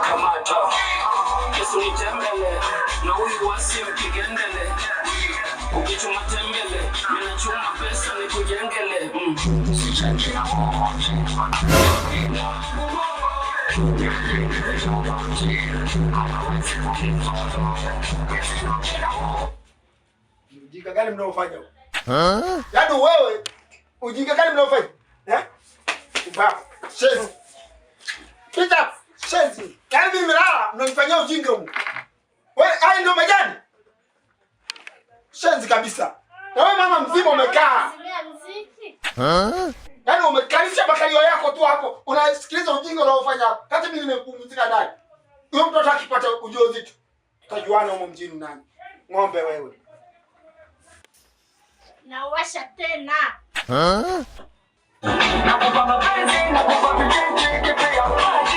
kamata. Yesu nitembele, na huyu wasi mpigendele. Ukichuma tembele, mina chuma pesa ni kujengele. Ujinga gani mnaofanya? Yaani wewe ujinga gani mnaofanya? Ubaba, shenzi. Pita, shenzi. Yaani mimi nilala mnanifanyia ujinga huu. Wewe hai ndio majani? Shenzi kabisa. Na wewe mama mzima umekaa. Yaani umekalisha makalio yako tu hapo. Unasikiliza ujinga unaofanya hapo. Kati mimi nimepumzika ndani. Huyo mtoto akipata ujauzito. Tutajuana huko mjini nani? Ng'ombe wewe. Na washa tena. Nakupa mapenzi, nakupa vitendo, kipea maji.